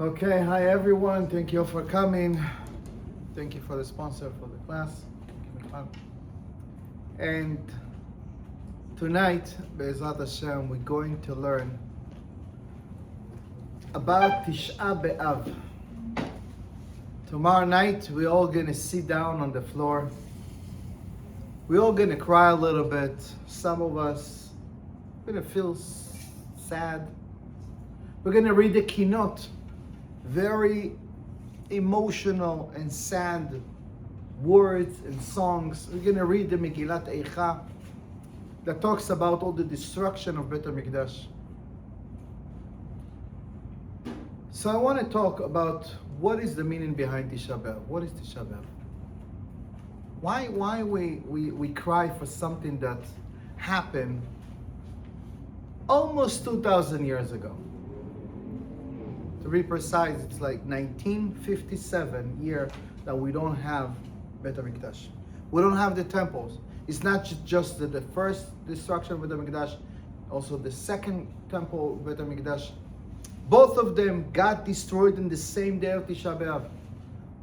Okay, hi everyone. Thank you for coming. Thank you for the sponsor for the class. And tonight, Be'ezrat Hashem, we're going to learn about Tisha B'Av. Tomorrow night, we're all going to sit down on the floor. We're all going to cry a little bit. Some of us are going to feel sad. We're going to read the Kinot. Very emotional and sad words and songs. We're going to read the Megillat Eicha that talks about all the destruction of Beit HaMikdash. So I want to talk about what is the meaning behind Tisha B'Av. What is Tisha B'Av? Why we cry for something that happened almost 2,000 years ago? To be precise, it's like 1957 year that we don't have Beit HaMikdash. We don't have the temples. It's not just the first destruction of Beit HaMikdash, also the second temple of Beit HaMikdash. Both of them got destroyed in the same day of Tisha B'Av.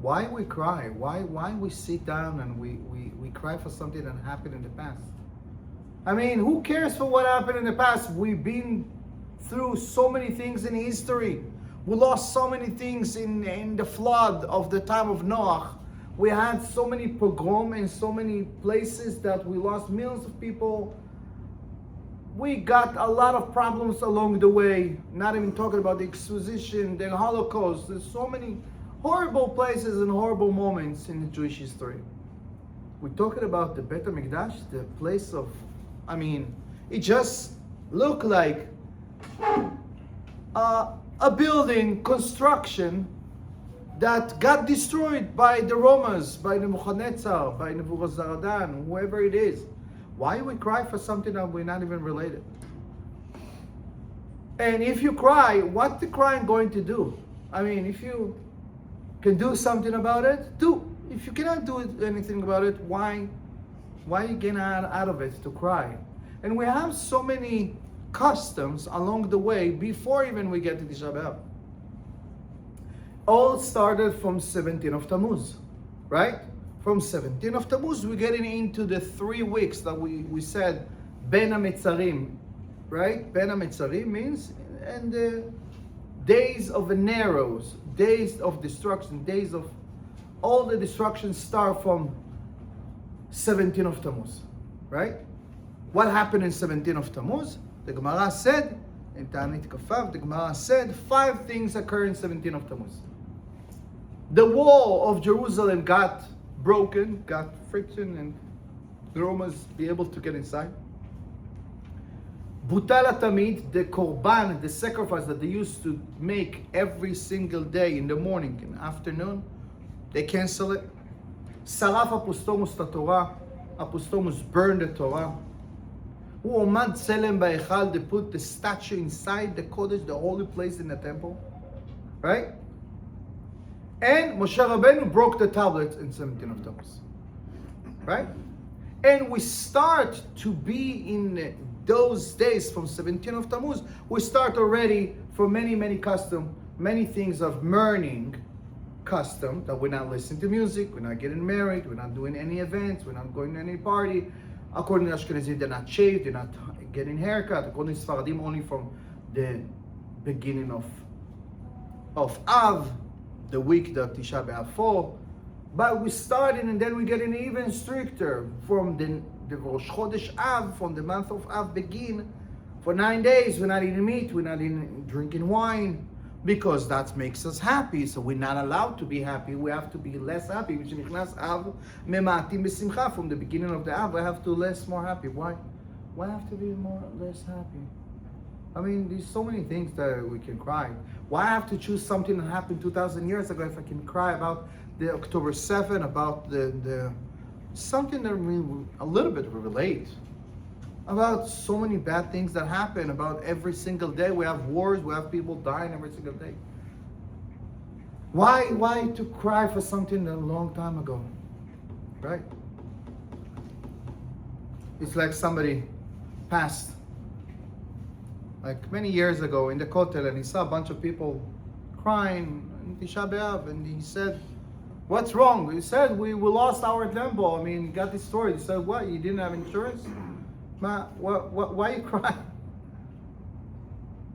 Why we cry? Why we sit down and we cry for something that happened in the past? I mean, who cares for what happened in the past? We've been through so many things in history. We lost so many things in the flood of the time of Noah. We had so many pogrom in so many places that we lost millions of people. We got a lot of problems along the way. Not even talking about the Exposition, the Holocaust. There's so many horrible places and horrible moments in the Jewish history. We're talking about the Beit HaMikdash, the place of, it just looked like a building construction that got destroyed by the Romans, by Nebuchadnezzar, by Nebuchadnezzar, whoever it is. Why we cry for something that we're not even related? And if you cry, what the crying going to do? If you can do something about it, do. If you cannot do anything about it, why you get out of it to cry? And we have so many customs along the way before even we get to Tisha B'Av. All started from 17 of Tammuz, right? From 17 of Tammuz, we're getting into the 3 weeks that we said Ben HaMetzarim, right? Ben HaMetzarim means, and the days of the narrows, days of destruction, days of all the destruction start from 17 of Tammuz, right? What happened in 17 of Tammuz? The Gemara said, in Ta'anit Kafav, the Gemara said 5 things occur in 17 of Tammuz. The wall of Jerusalem got broken, got friction, and the Romans be able to get inside. Butal HaTamid, the korban, the sacrifice that they used to make every single day in the morning and afternoon, they cancel it. Saraf Apostomus Torah, Apostomus burned the Torah. U'omad Tselem Ba'echal, they put the statue inside the Kodesh, the holy place in the temple, right? And Moshe Rabbeinu broke the tablets in 17 of Tammuz, right? And we start to be in those days from 17 of Tammuz. We start already for many custom, many things of mourning custom, that we're not listening to music, we're not getting married, we're not doing any events, we're not going to any party. According to Ashkenazim, they're not shaved, they're not getting haircut. According to Sfaradim, only from the beginning of Av, the week that Tisha B'Av fall. But we started, and then we getting even stricter from the Rosh Chodesh Av, from the month of Av begin. For 9 days, we're not eating meat, we're not drinking wine, because that makes us happy. So we're not allowed to be happy. We have to be less happy. From the beginning of the Av, we have to less more happy. Why? Why have to be less happy? There's so many things that we can cry. Why I have to choose something that happened 2,000 years ago if I can cry about the October 7, about the something that we a little bit relate, about so many bad things that happen, about every single day. We have wars, we have people dying every single day. Why to cry for something a long time ago, right? It's like somebody passed like many years ago in the Kotel, and he saw a bunch of people crying in Tisha B'Av, and he said, "What's wrong?" He said, "We lost our temple. I mean, got destroyed." He said, "What? You didn't have insurance? Ma, why you crying?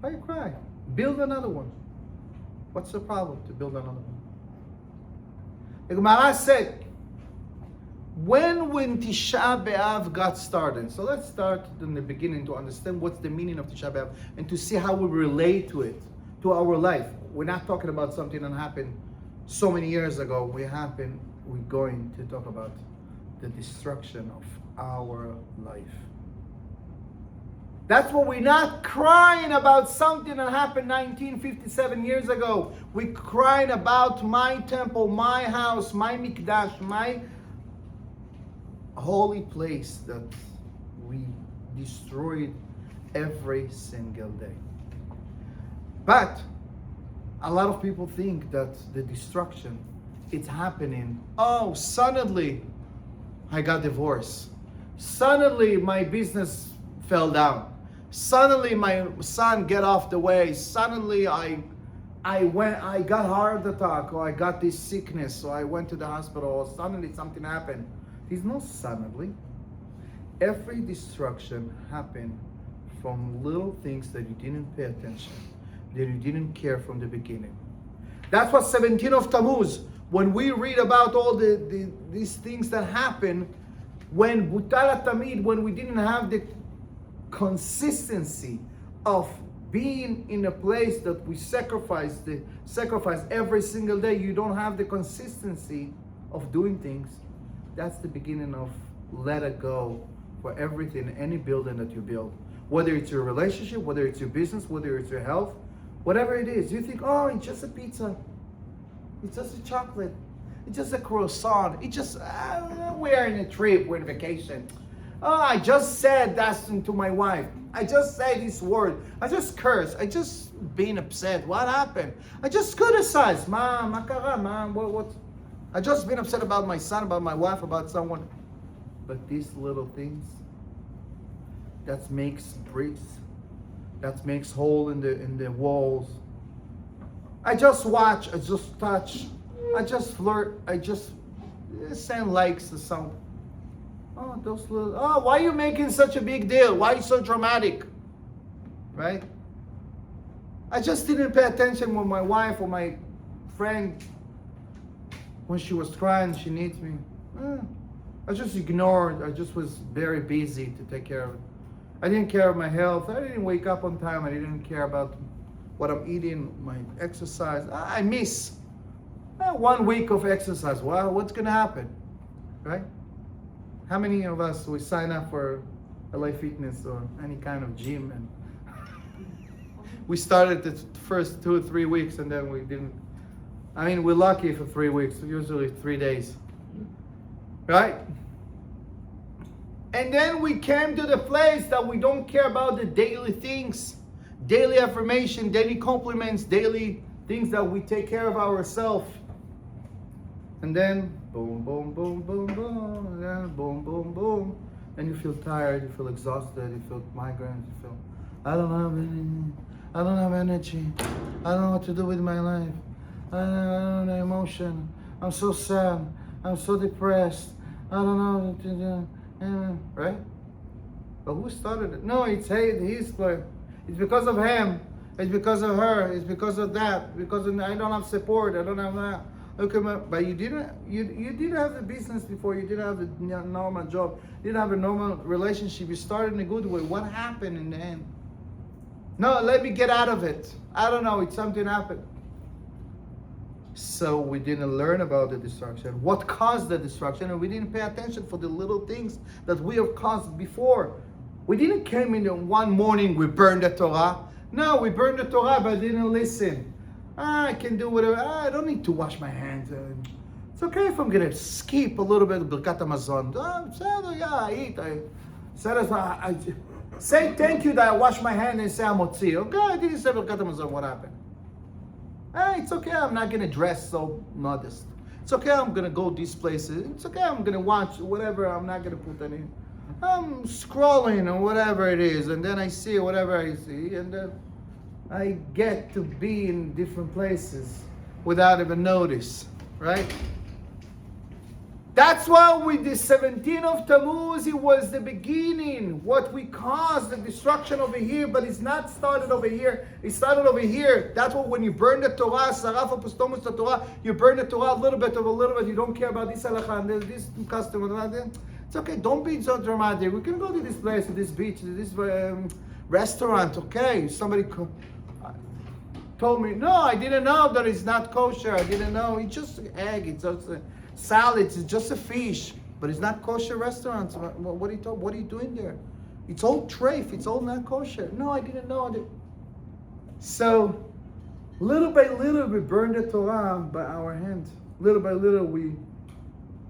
Why you crying? Build another one. What's the problem to build another one?" The Gemara said, when Tisha B'Av got started, so let's start in the beginning to understand what's the meaning of Tisha B'Av and to see how we relate to it, to our life. We're not talking about something that happened so many years ago. We're going to talk about the destruction of our life. That's what we're not crying about something that happened 1957 years ago. We're crying about my temple, my house, my mikdash, my holy place that we destroyed every single day. But a lot of people think that the destruction, it's happening. Oh, suddenly I got divorced. Suddenly my business fell down. Suddenly my son get off the way. Suddenly I got heart attack, or I got this sickness, or I went to the hospital, or suddenly something happened. There's no suddenly. Every destruction happened from little things that you didn't pay attention, that you didn't care from the beginning. That's what 17 of Tammuz, when we read about all these things that happen, when Butal Tamid, when we didn't have the consistency of being in a place that we sacrifice every single day, you don't have the consistency of doing things. That's the beginning of let it go for everything, any building that you build. Whether it's your relationship, whether it's your business, whether it's your health, whatever it is. You think, oh, it's just a pizza. It's just a chocolate. It's just a croissant. It's just, we're in a trip, we're on vacation. Oh, I just said that to my wife. I just said this word. I just cursed. I just being upset. What happened? I just criticized. Mom, Mom, what? I just been upset about my son, about my wife, about someone. But these little things, that makes bricks, that makes hole in the walls. I just watch, I just touch, I just flirt, I just send likes to some. Oh, those little, why are you making such a big deal? Why are you so dramatic? Right? I just didn't pay attention when my wife or my friend, when she was crying, she needs me. I just ignored. I just was very busy to take care of it. I didn't care of my health. I didn't wake up on time. I didn't care about what I'm eating, my exercise. I miss 1 week of exercise. Well, what's going to happen? Right? How many of us, we sign up for LA Fitness or any kind of gym, and we started the first 2 or 3 weeks, and then we didn't. I mean, we're lucky for 3 weeks, usually 3 days. Right? And then we came to the place that we don't care about the daily things, daily affirmation, daily compliments, daily things that we take care of ourselves. And then boom, boom, boom, boom, boom, and then boom, boom, boom. And you feel tired, you feel exhausted, you feel migraines, you feel, I don't have energy, I don't know what to do with my life, I don't know emotion, I'm so sad, I'm so depressed, I don't know what to do. Right? But who started it? No, it's his play. It's because of him. It's because of her. It's because of that. Because I don't have support. I don't have that. Okay, but you didn't have the business before. You didn't have the normal job. You didn't have a normal relationship. You started in a good way. What happened in the end? No, let me get out of it. I don't know. It's something happened. So we didn't learn about the destruction, what caused the destruction, and we didn't pay attention for the little things that we have caused before. We didn't come in one morning, we burned the Torah. No, we burned the Torah, but didn't listen. I can do whatever. I don't need to wash my hands. It's okay if I'm going to skip a little bit of Birkat Hamazon. I eat. I say thank you that I wash my hands and say I'm Motzi. Okay, I didn't say Birkat Hamazon. What happened? It's okay, I'm not going to dress so modest. It's okay, I'm going to go these places. It's okay, I'm going to watch whatever. I'm not going to put any. I'm scrolling or whatever it is. And then I see whatever I see. And then I get to be in different places without even notice, right? That's why with the 17th of Tammuz, it was the beginning, what we caused, the destruction over here, but it's not started over here, it started over here. That's what when you burn the Torah, Saraf Apostomus the Torah, you burn the Torah a little bit, you don't care about this halakha, this custom, it's okay, don't be so dramatic. We can go to this place, to this beach, to this restaurant, okay? Somebody told me, no, I didn't know that it's not kosher, I didn't know, it's just an egg, it's just salads, it's just a fish, but it's not kosher restaurants. What are you doing there? It's all treif, it's all not kosher. No, I didn't know. So, little by little, we burn the Torah by our hands. Little by little, we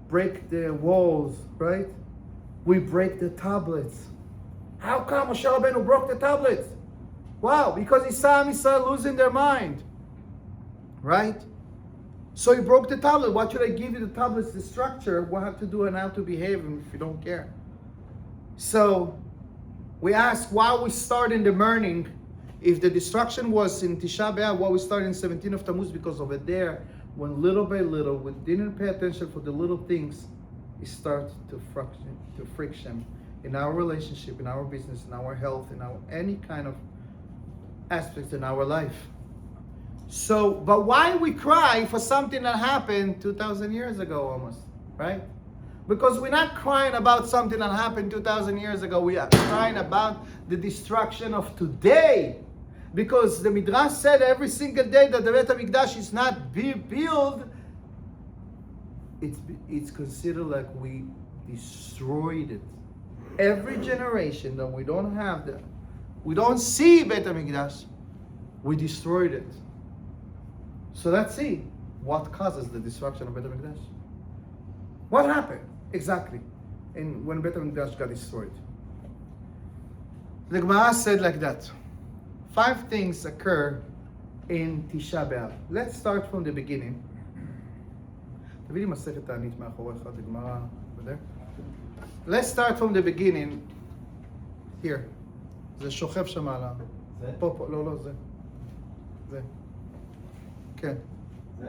break the walls, right? We break the tablets. How come Moshe Rabbeinu broke the tablets? Wow, because he saw Israel losing their mind, right? So he broke the tablet. What should I give you the tablets, the structure, what have to do and how to behave if you don't care? So we ask why we start in the mourning. If the destruction was in Tisha B'Av, why we start in 17th of Tammuz? Because over there, when little by little, we didn't pay attention for the little things, it starts to friction in our relationship, in our business, in our health, in our any kind of aspects in our life. So, but why we cry for something that happened 2,000 years ago almost, right? Because we're not crying about something that happened 2,000 years ago. We are crying about the destruction of today. Because the Midrash said every single day that the Beit HaMikdash is not built, it's considered like we destroyed it. Every generation that we don't have we don't see Beit HaMikdash, we destroyed it. So let's see what causes the destruction of Beit HaMikdash. What happened exactly when Beit HaMikdash got destroyed? The Gemara said like that. 5 things occur in Tisha B'Av. Let's start from the beginning. Let's start from the beginning. Here. זה שוכב שם על ה... פה, לא, זה. כן.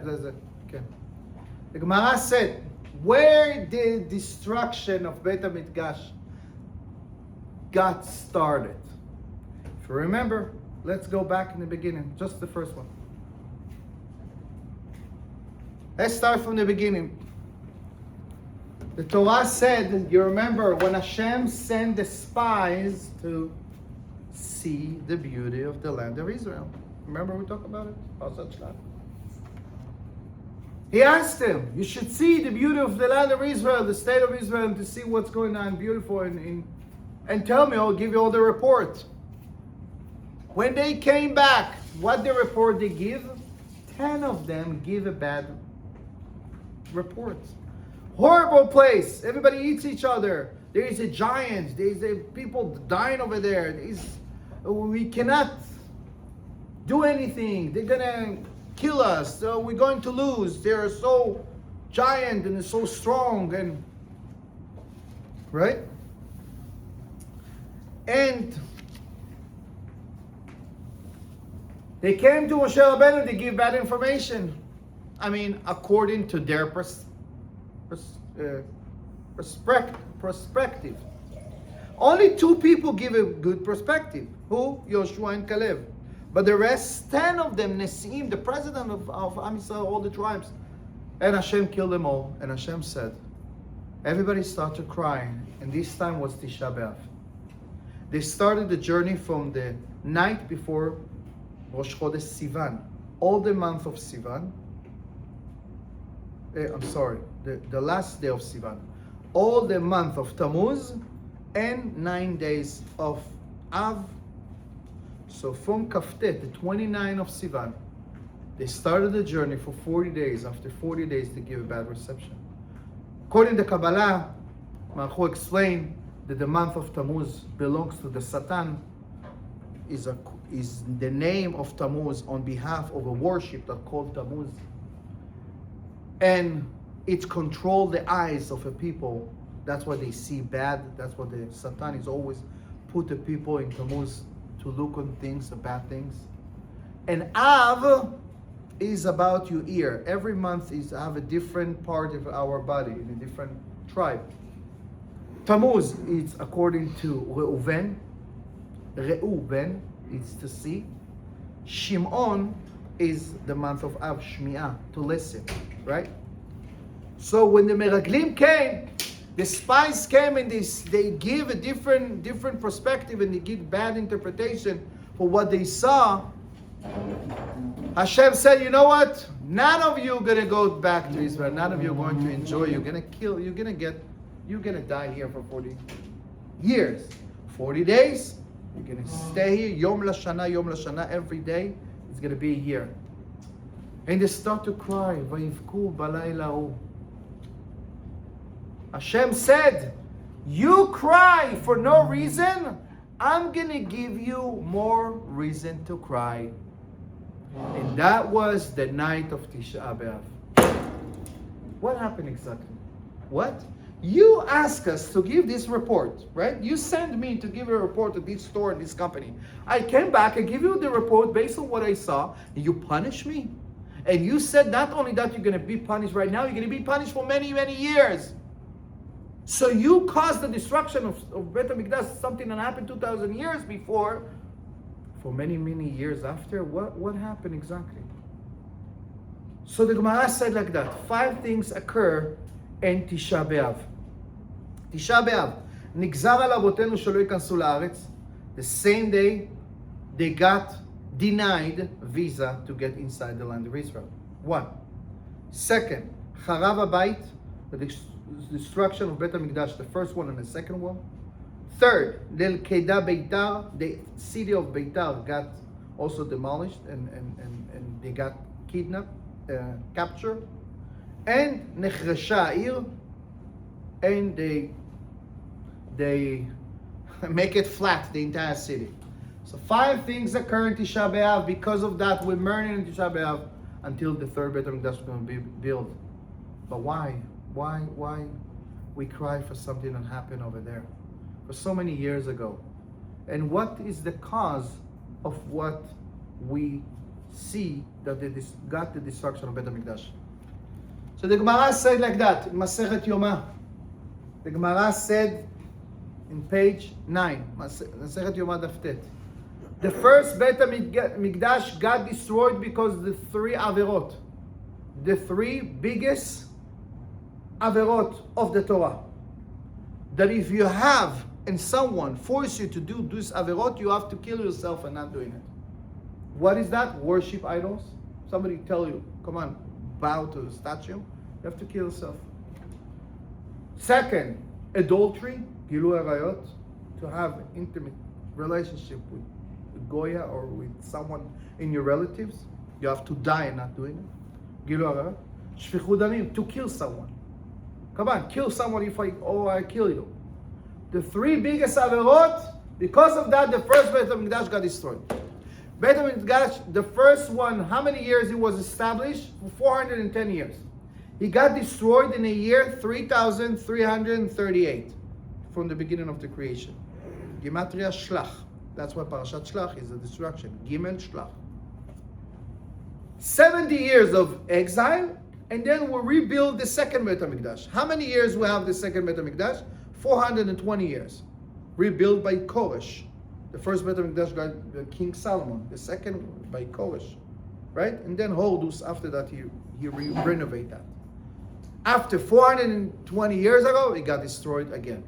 זה. כן. The Gemara said, where the destruction of Beit HaMikdash got started? If you remember, let's go back in the beginning, just the first one. Let's start from the beginning. The Torah said, you remember, when Hashem sent the spies to see the beauty of the land of Israel. Remember we talked about it? He asked them, you should see the beauty of the land of Israel, the state of Israel, to see what's going on beautiful and tell me, I'll give you all the report. When they came back, what the report they give? 10 of them give a bad report. Horrible place. Everybody eats each other. There is a giant. There is a people dying over there. We cannot do anything. They're gonna kill us. So we're going to lose. They are so giant and so strong and right. And they came to Moshe Rabbeinu to give bad information. I mean, according to their perspective. Only 2 people give a good perspective. Who? Yoshua and Caleb. But the rest, 10 of them, Nesim, the president of Am Yisrael, all the tribes. And Hashem killed them all. And Hashem said, everybody started crying. And this time was Tisha B'Av. They started the journey from the night before Rosh Chodesh Sivan. All the month of Sivan. The last day of Sivan. All the month of Tammuz and 9 days of Av. So from Kaftet, the 29th of Sivan, they started the journey for 40 days. After 40 days, they give a bad reception. According to Kabbalah, Marchu explained that the month of Tammuz belongs to the Satan, is the name of Tammuz on behalf of a worship that called Tammuz. And it controls the eyes of a people. That's why they see bad. That's why the Satan is always put the people in Tammuz to look on things, bad things. And Av is about your ear. Every month is have a different part of our body in a different tribe. Tammuz is according to Reuven. Reuven is to see. Shimon is the month of Av, Shmi'ah, to listen, right? So when the Meraglim came, the spies came and they give a different perspective and they give bad interpretation for what they saw. Hashem said, you know what? None of you are going to go back to Israel. None of you are going to enjoy. You're going to kill. You're going to die here for 40 years. 40 days. You're going to stay here. Yom Lashana, every day. It's going to be a year. And they start to cry. Vayivku balayla hu. Hashem said, you cry for no reason. I'm going to give you more reason to cry. And that was the night of Tisha B'Av. What happened exactly? What? You ask us to give this report, right? You send me to give a report to this store and this company. I came back and give you the report based on what I saw. And you punish me. And you said not only that you're going to be punished right now, you're going to be punished for many, many years. So you caused the destruction of Beit HaMikdash, something that happened 2,000 years before. For many, many years after, what happened exactly? So the Gemara said like that. 5 things occur in Tisha B'Av. Tisha B'Av. נגזר על אבותינו שלא ייכנסו לארץ. The same day, they got denied visa to get inside the land of Israel. 1. Second, חרב הבית, the destruction of Beit HaMikdash, the first one and the second one. Third, Keda Beitar, the city of Beitar got also demolished and they got kidnapped, captured. And Nechresha Ir, and they make it flat, the entire city. So 5 things occur in Tisha B'Av. Because of that, we're mourning in Tisha B'Av until the third Beit HaMikdash is going to be built. But why? Why we cry for something that happened over there for so many years ago? And what is the cause of what we see that they got the destruction of Beit HaMikdash? So the Gemara said like that in Masechet Yoma. The Gemara said in page 9, Masechet Yoma Daf Tet. The first Beit HaMikdash got destroyed because the 3 averot, the 3 biggest averot of the Torah. That if you have and someone force you to do this averot, you have to kill yourself and not doing it. What is that? Worship idols. Somebody tell you, come on, bow to the statue. You have to kill yourself. Second, adultery, gilu arayot, to have intimate relationship with Goya or with someone in your relatives. You have to die and not doing it. Gilu arayot. Shfichut damim, to kill someone. Come on, kill someone if I kill you. The 3 biggest averot, because of that, the first Beit HaMikdash got destroyed. Beit HaMikdash, the first one, how many years it was established? For 410 years. He got destroyed in a year 3,338 from the beginning of the creation. Gematria Shlach. That's why Parashat Shlach is the destruction. Gimel Shlach. 70 years of exile, and then we'll rebuild the second Beit HaMikdash. How many years we have the second Beit HaMikdash? 420 years. Rebuilt by Koresh. The first Beit HaMikdash got King Solomon. The second by Koresh. Right? And then Hordus, after that, he renovated that. After 420 years ago, it got destroyed again.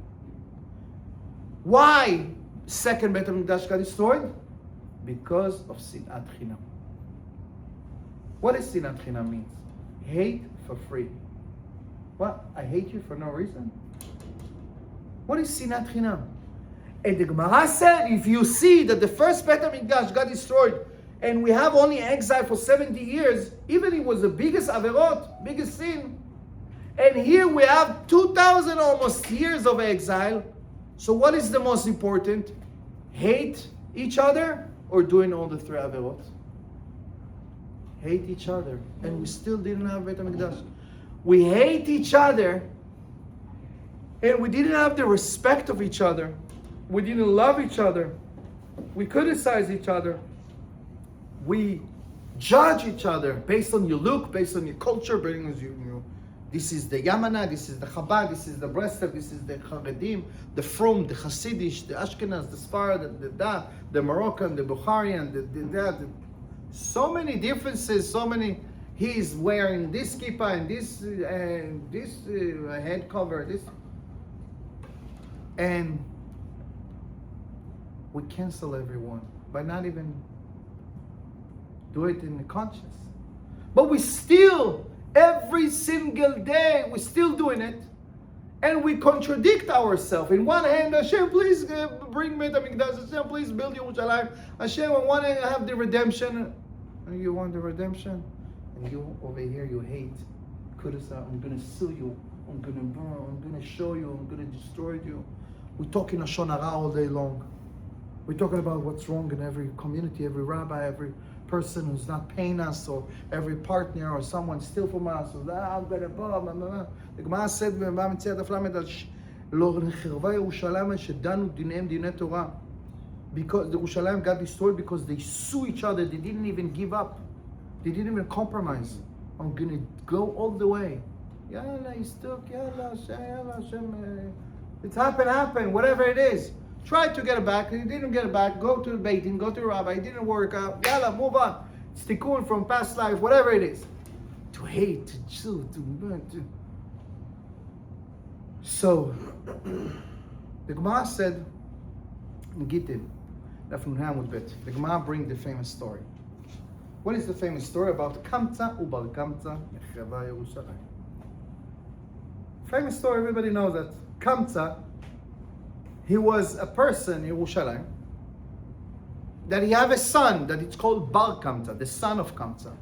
Why second Beit HaMikdash got destroyed? Because of Sinat Chinam. What does Sinat Chinam mean? Hate for free. What? I hate you for no reason? What is Sinat Chinam? And the Gemara said, if you see that the first Beit HaMikdash got destroyed and we have only exile for 70 years, even it was the biggest averot, biggest sin, and here we have 2,000 almost years of exile. So what is the most important? Hate each other or doing all the 3 averot? Hate each other. And we still didn't have Beit HaMikdash. We hate each other and we didn't have the respect of each other. We didn't love each other. We criticize each other. We judge each other based on your look, based on your culture, based on your this is the Yamana, this is the Chabad, this is the Breslev, this is the Charedim, the Frum, the Hasidish, the Ashkenaz, the Sfarad, the Moroccan, the Bukharian, the so many differences, so many. He's wearing this kippah and this head cover, this, and we cancel everyone by not even do it in the conscience. But we still, every single day, we're still doing it. And we contradict ourselves. In one hand, Hashem, please bring me the Mikdash. Hashem, please build Yerushalayim. Hashem, I want to have the redemption. And you want the redemption? And you over here, you hate. I'm going to sue you. I'm going to burn. I'm going to show you. I'm going to destroy you. We're talking Lashon Hara all day long. We're talking about what's wrong in every community, every rabbi, every person who's not paying us, or every partner, or someone steal from us. Or, I'm going to blah, blah, blah. The Gemara said, because the Yerushalayim got destroyed because they sue each other. They didn't even give up. They didn't even compromise. I'm going to go all the way. Yalla, Yistuk, Yalla, Hashem. It's happened, whatever it is. Try to get it back. He didn't get it back. Go to the Beit Din, go to the rabbi. It didn't work out. Yalla, move on. It's tikkun from past life, whatever it is. To hate, to sue, to burn, to... So, the Gemara said, in Gittin, the Gemara brings the famous story. What is the famous story about Kamtza and Bar Kamtza? Famous story, everybody knows that. Kamtza, he was a person in Yerushalayim, that he have a son that it's called Bar Kamtza, the son of Kamtza.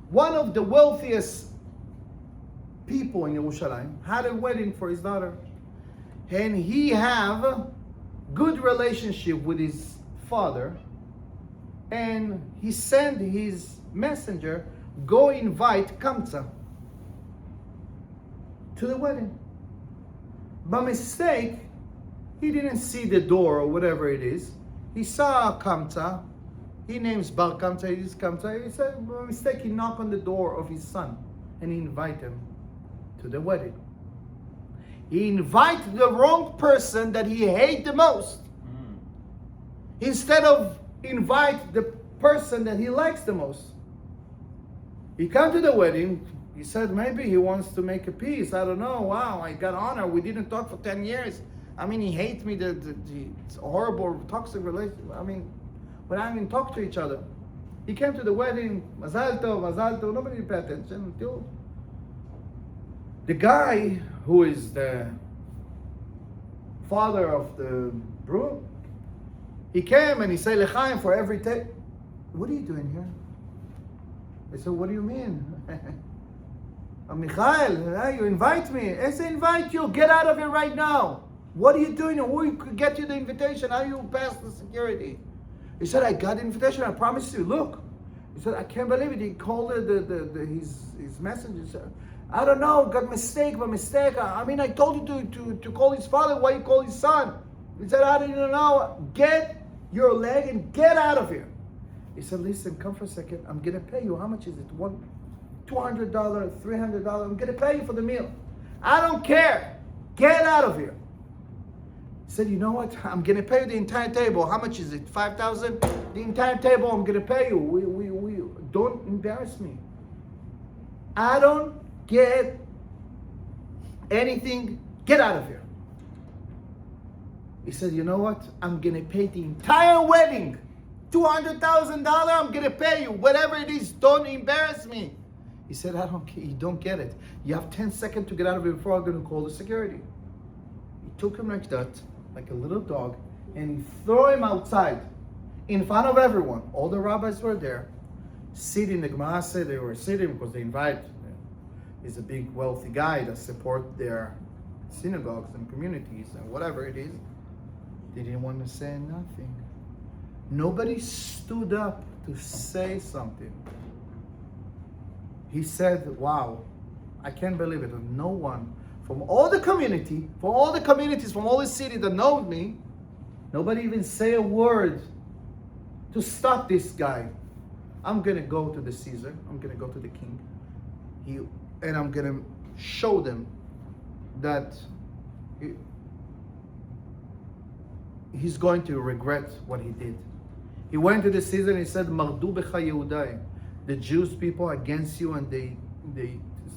One of the wealthiest people in Yerushalayim had a wedding for his daughter. And he have a good relationship with his father. And he sent his messenger, go invite Kamtza to the wedding. By mistake, he didn't see the door or whatever it is. He saw Kamtza. He names Bar Kamtza. He is Kamtza. He said, by mistake, he knocked on the door of his son and he invited him to the wedding. He invited the wrong person that he hated the most. Instead of invite the person that he likes the most. He came to the wedding. He said maybe he wants to make a peace. I don't know. Wow, I got honor. We didn't talk for 10 years. I mean, he hates me. It's horrible, toxic relationship. I mean, we don't even talk to each other. He came to the wedding. Mazal tov, mazal tov. Nobody paid attention until the guy who is the father of the groom, he came and he said L'chaim for every day. What are you doing here? I said, what do you mean? Michael, you invite me. I said, invite you. Get out of here right now. What are you doing? Who could get you the invitation? How you pass the security? He said, I got the invitation. I promise you. Look. He said, I can't believe it. He called his messenger. He said, I don't know. Got mistake. I mean, I told you to call his father. Why you call his son? He said, I didn't know. Get your leg and get out of here. He said, listen, come for a second. I'm going to pay you. How much is it? $200, $300. I'm going to pay you for the meal. I don't care. Get out of here. He said, you know what? I'm going to pay you the entire table. How much is it? $5,000? The entire table I'm going to pay you. We don't embarrass me. I don't get anything. Get out of here. He said, you know what? I'm going to pay the entire wedding. $200,000, I'm going to pay you. Whatever it is, don't embarrass me. He said, I don't care. You don't get it. You have 10 seconds to get out of it before I'm going to call the security. He took him like that, like a little dog, and he threw him outside in front of everyone. All the rabbis were there, sitting. The Gemara said they were sitting because they invite. He's a big, wealthy guy that support their synagogues and communities and whatever it is. They didn't want to say nothing. Nobody stood up to say something. He said, wow, I can't believe it. And no one from all the community, from all the communities, from all the cities that know me, nobody even say a word to stop this guy. I'm going to go to the Caesar. I'm going to go to the king. And I'm going to show them that he's going to regret what he did. He went to the Caesar and he said, Mardu becha Yehudai. The Jewish people are against you and they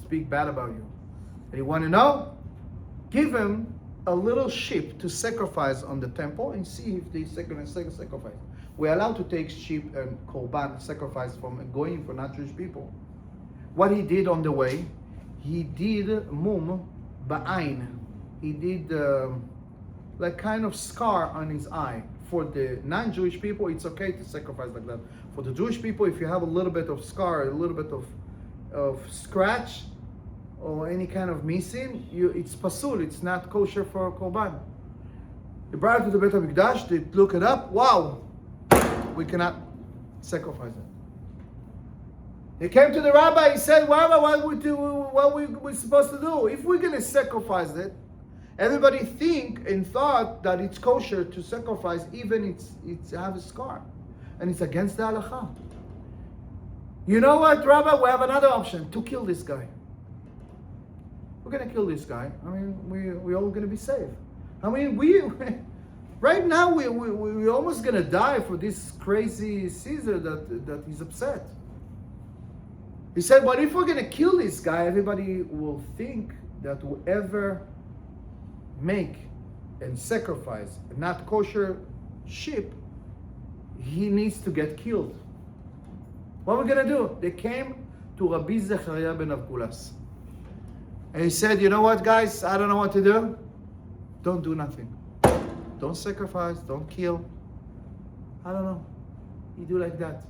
speak bad about you. And you want to know? Give him a little sheep to sacrifice on the temple and see if they're going to sacrifice. We're allowed to take sheep and korban, sacrifice from going for not Jewish people. What he did on the way, he did mum ba'ain. He did like kind of scar on his eye. For the non-Jewish people, it's okay to sacrifice like that. For the Jewish people, if you have a little bit of scar, a little bit of scratch, or any kind of missing, it's pasul, it's not kosher for korban. They brought it to the Beit HaMikdash, they look it up, wow, we cannot sacrifice it. They came to the rabbi, he said, Rabbi, what we supposed to do? If we're going to sacrifice it, everybody thought that it's kosher to sacrifice, even it's have a scar. And it's against the halakha. You know what, Rabbi? We have another option, to kill this guy. We're going to kill this guy. I mean, we're all going to be safe. I mean, right now, we're almost going to die for this crazy Caesar that he's upset. He said, but if we're going to kill this guy, everybody will think that whoever make and sacrifice a not kosher sheep, he needs to get killed. What are we going to do? They came to Rabbi Zechariah ben Avkulas. And he said, you know what, guys? I don't know what to do. Don't do nothing. Don't sacrifice. Don't kill. I don't know. You do like that.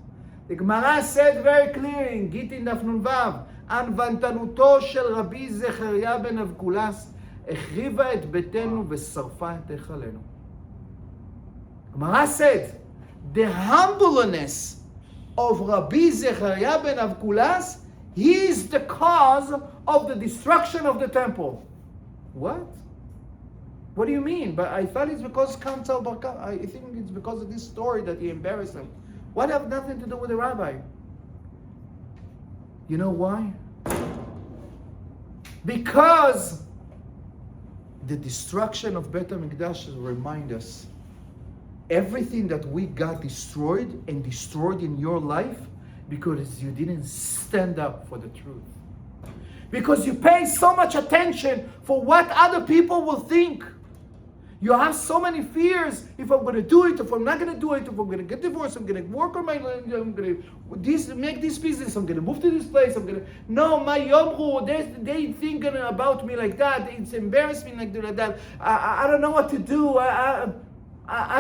The Gemara said very clear in Gittin Daf Nun Vav, ענוותנותו של רבי זכריה בן אבקולס החריבה את ביתנו ושרפה את היכלנו. Gemara said, the humbleness of Rabbi Zechariah ben Avkulas, he is the cause of the destruction of the temple. What? What do you mean? But I thought it's because Kamtza and Bar Kamtza. I think it's because of this story that he embarrassed him. What have nothing to do with the rabbi? You know why? Because the destruction of Beit HaMikdash remind us everything that we got destroyed and destroyed in your life because you didn't stand up for the truth. Because you pay so much attention for what other people will think. You have so many fears. If I'm going to do it, if I'm not going to do it, if I'm going to get divorced, I'm going to work on my, I'm going to make this business, I'm going to move to this place, I'm going to, no, my yomru, they think about me like that. It's embarrassing like that. I don't know what to do. I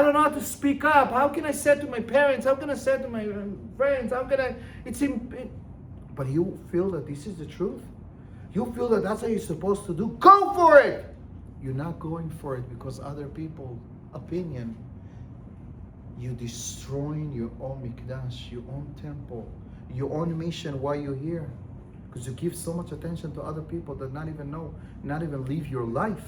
don't know how to speak up. How can I say to my parents? How can I say to my friends? How can I, but you feel that this is the truth? You feel that that's how you're supposed to do? Go for it! You're not going for it because other people's opinion. You're destroying your own mikdash, your own temple, your own mission while you're here. Because you give so much attention to other people that not even live your life.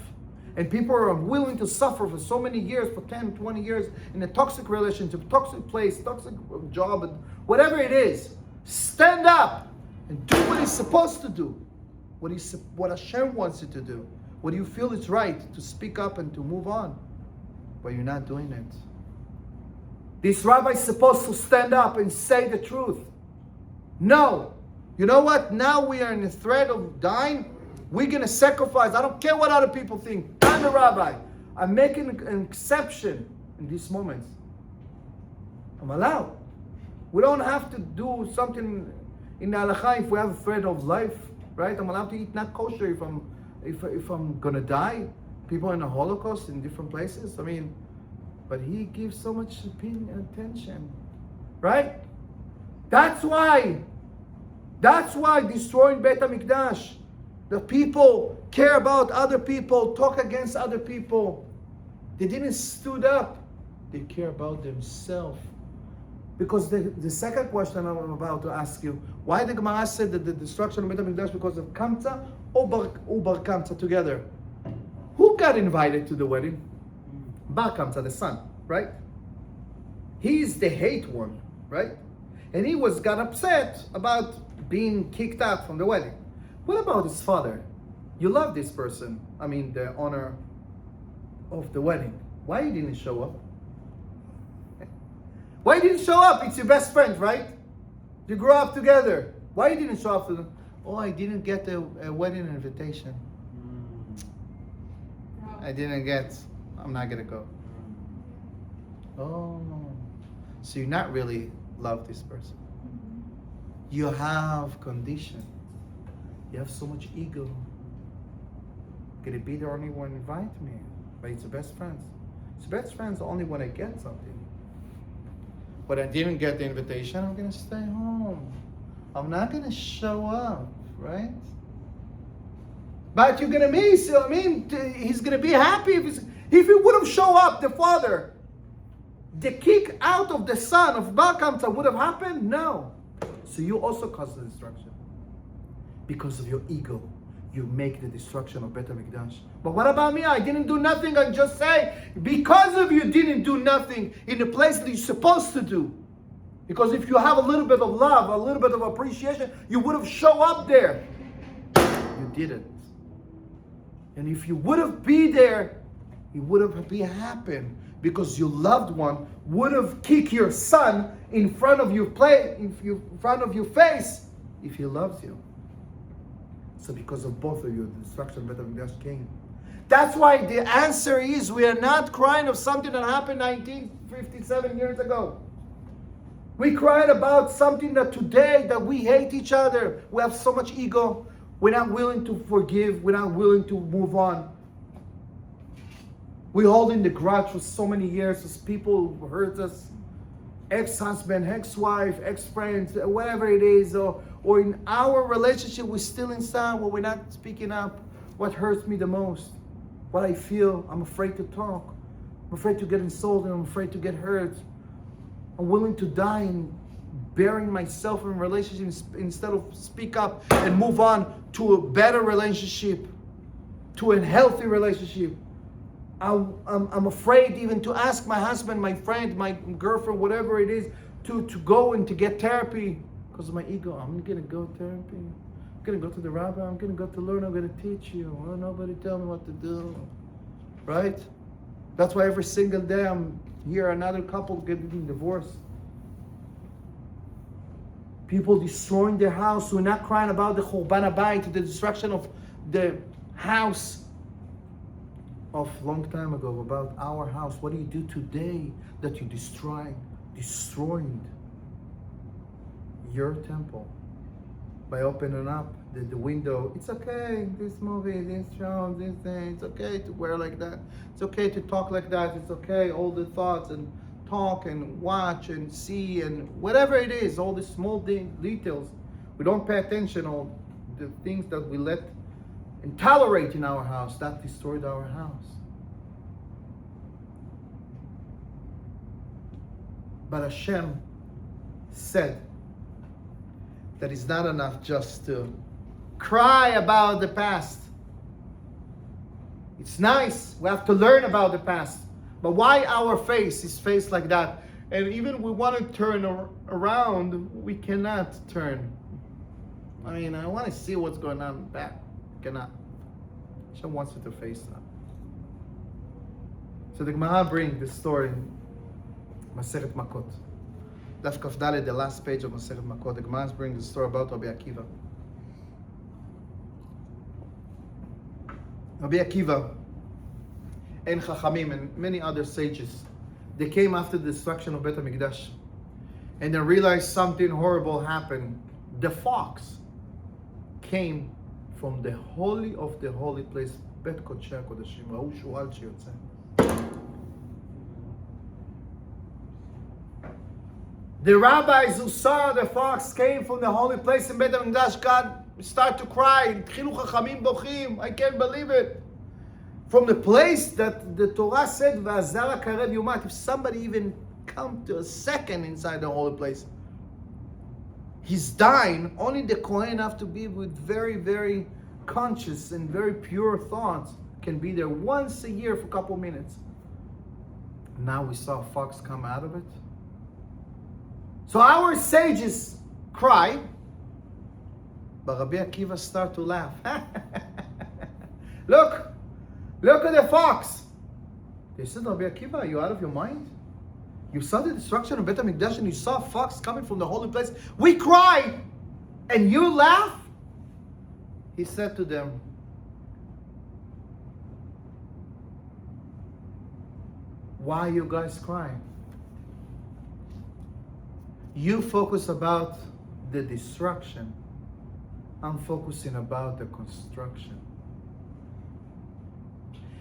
And people are willing to suffer for so many years, for 10, 20 years, in a toxic relationship, toxic place, toxic job, whatever it is. Stand up and do what he's supposed to do. What Hashem wants you to do. What you feel is right, to speak up and to move on. But you're not doing it. This rabbi is supposed to stand up and say the truth. No. You know what? Now we are in the threat of dying. We're going to sacrifice. I don't care what other people think. I'm a rabbi. I'm making an exception in these moments. I'm allowed. We don't have to do something in the halakha if we have a threat of life, right? I'm allowed to eat not kosher if I'm going to die. People in the Holocaust in different places. I mean, but he gives so much attention, right? That's why destroying Beit HaMikdash. The people care about other people, talk against other people. They didn't stood up. They care about themselves. Because the second question I'm about to ask you, why the Gemara said that the destruction of Beit HaMikdash because of Kamtza or Bar Kamtza together? Who got invited to the wedding? Bar Kamtza, the son, right? He's the hate one, right? And he got upset about being kicked out from the wedding. What about his father? You love this person. I mean, the honor of the wedding. Why he didn't show up? Why he didn't show up? It's your best friend, right? You grew up together. Why he didn't show up to them? Oh, I didn't get a wedding invitation. I didn't get. I'm not gonna go. Oh, so you're not really love this person. You have condition. You have so much ego. Could it be the only one invite me? But it's the best friends. It's the best friends only when I get something. But I didn't get the invitation, I'm gonna stay home. I'm not gonna show up, right? But you're gonna miss, I mean, he's gonna be happy if he would have shown up, the father. The kick out of the son of Bar Kamtza would have happened? No. So you also caused the destruction. Because of your ego, you make the destruction of Bet HaMikdash. But what about me? I didn't do nothing. I just say, because of you didn't do nothing in the place that you're supposed to do. Because if you have a little bit of love, a little bit of appreciation, you would have shown up there. You didn't. And if you would have been there, it would have happened. Because your loved one would have kicked your son in front of your face if he loves you. So because of both of you, the destruction of Bet HaMikdash came. That's why the answer is we are not crying of something that happened 1957 years ago. We cried about something that today, that we hate each other. We have so much ego. We're not willing to forgive. We're not willing to move on. We're holding the grudge for so many years as people who hurt us. Ex-husband, ex-wife, ex-friends, whatever it is, or in our relationship, we're still inside where we're not speaking up. What hurts me the most? What I feel, I'm afraid to talk. I'm afraid to get insulted, I'm afraid to get hurt. I'm willing to die in burying myself in relationships instead of speak up and move on to a better relationship, to a healthy relationship. I'm afraid even to ask my husband, my friend, my girlfriend, whatever it is, to go and to get therapy because of my ego. I'm going to go therapy. I'm going to go to the rabbi. I'm going to go to learn. I'm going to teach you. Oh, nobody tell me what to do. Right? That's why every single day I'm here, another couple getting divorced. People destroying their house. We're not crying about the Churban Habayit, the destruction of the house of long time ago, about our house. What do you do today that you destroying your temple by opening up the window? It's okay, this movie, this show, this thing, it's okay to wear like that. It's okay to talk like that. It's okay, all the thoughts and talk and watch and see and whatever it is, all the small details. We don't pay attention on the things that we let and tolerate in our house, that destroyed our house. But Hashem said that it's not enough just to cry about the past. It's nice, we have to learn about the past. But why our face is faced like that? And even we want to turn around, we cannot turn. I mean, I want to see what's going on back. Cannot. Hashem wants you to face that. So the Gemara brings this story in Masechet Makot. Daf Kaf Daled, the last page of Masechet Makot. The Gemara brings the story about Rabbi Akiva. Rabbi Akiva and Chachamim and many other sages, they came after the destruction of Bet HaMikdash and they realized something horrible happened. The fox came from the holy of the holy place, Bet Kodshei HaKodashim, Ra'u Shu'al Sheyotze. The rabbis who saw the fox came from the holy place in Bet HaMikdash, God started to cry. Tchilu Chachamim bochim, I can't believe it. From the place that the Torah said, V'azara karev yumat, if somebody even come to a second inside the holy place, he's dying. Only the Kohen have to be with very, very conscious and very pure thoughts, can be there once a year for a couple minutes. Now we saw a fox come out of it. So our sages cry, but Rabbi Akiva start to laugh. Look at the fox. They said, Rabbi Akiva, are you out of your mind? You saw the destruction of Beit HaMikdash and you saw a fox coming from the holy place. We cried and you laugh? He said to them, why are you guys crying? You focus about the destruction. I'm focusing about the construction.